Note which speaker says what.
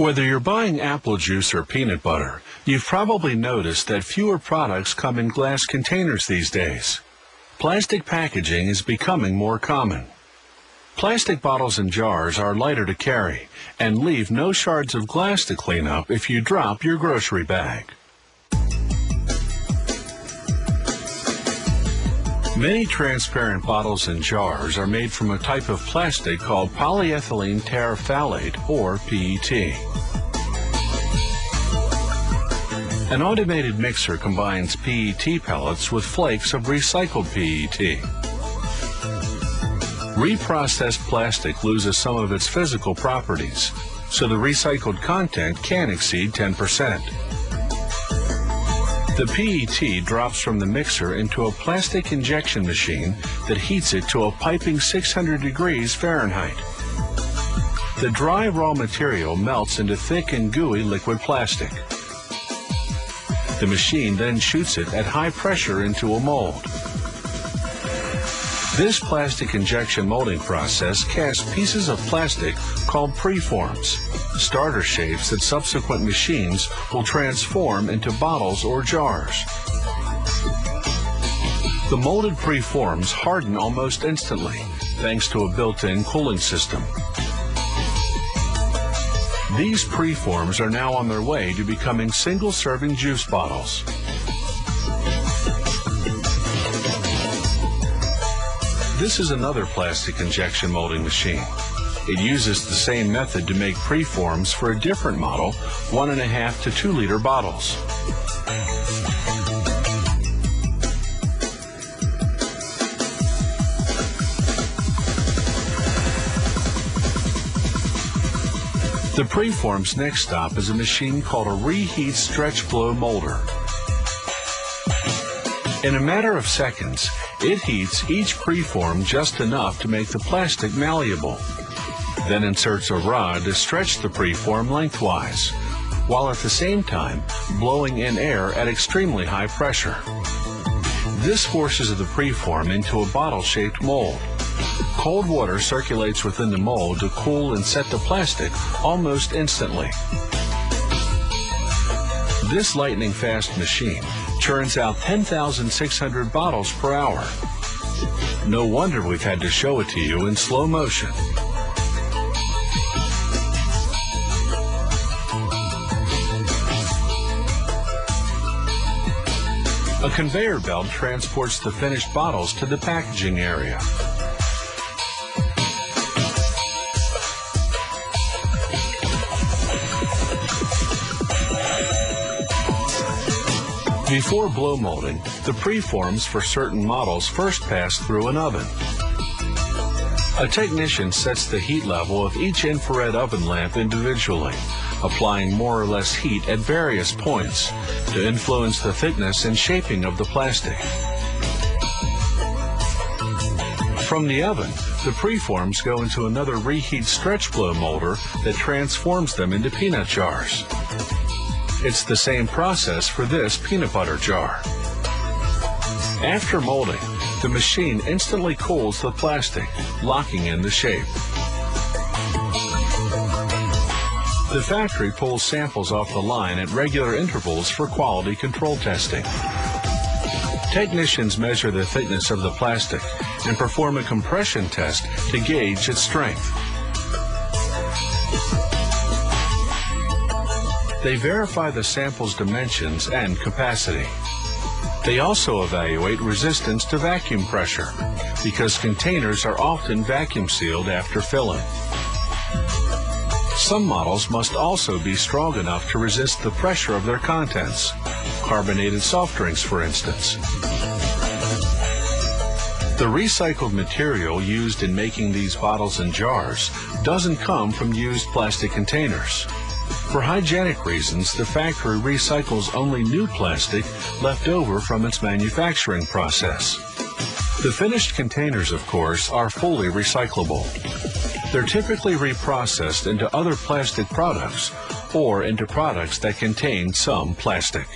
Speaker 1: Whether you're buying apple juice or peanut butter, you've probably noticed that fewer products come in glass containers these days. Plastic packaging is becoming more common. Plastic bottles and jars are lighter to carry and leave no shards of glass to clean up if you drop your grocery bag. Many transparent bottles and jars are made from a type of plastic called polyethylene terephthalate, or PET. An automated mixer combines PET pellets with flakes of recycled PET. Reprocessed plastic loses some of its physical properties, so the recycled content can exceed 10%. The PET drops from the mixer into a plastic injection machine that heats it to a piping 600 degrees Fahrenheit. The dry raw material melts into thick and gooey liquid plastic. The machine then shoots it at high pressure into a mold. This plastic injection molding process casts pieces of plastic called preforms, starter shapes that subsequent machines will transform into bottles or jars. The molded preforms harden almost instantly, thanks to a built-in cooling system. These preforms are now on their way to becoming single-serving juice bottles. This is another plastic injection molding machine. It uses the same method to make preforms for a different model, 1.5 to 2 liter bottles. The preform's next stop is a machine called a reheat stretch blow molder. In a matter of seconds, it heats each preform just enough to make the plastic malleable, then inserts a rod to stretch the preform lengthwise, while at the same time blowing in air at extremely high pressure. This forces the preform into a bottle-shaped mold. Cold water circulates within the mold to cool and set the plastic almost instantly. This lightning-fast machine churns out 10,600 bottles per hour. No wonder we've had to show it to you in slow motion. A conveyor belt transports the finished bottles to the packaging area. Before blow molding, the preforms for certain models first pass through an oven. A technician sets the heat level of each infrared oven lamp individually, applying more or less heat at various points to influence the thickness and shaping of the plastic. From the oven, the preforms go into another reheat stretch blow molder that transforms them into peanut jars. It's the same process for this peanut butter jar. After molding, the machine instantly cools the plastic, locking in the shape. The factory pulls samples off the line at regular intervals for quality control testing. Technicians measure the thickness of the plastic and perform a compression test to gauge its strength. They verify the sample's dimensions and capacity. They also evaluate resistance to vacuum pressure, because containers are often vacuum sealed after filling. Some models must also be strong enough to resist the pressure of their contents, carbonated soft drinks for instance. The recycled material used in making these bottles and jars doesn't come from used plastic containers. For hygienic reasons, the factory recycles only new plastic left over from its manufacturing process. The finished containers, of course, are fully recyclable. They're typically reprocessed into other plastic products or into products that contain some plastic.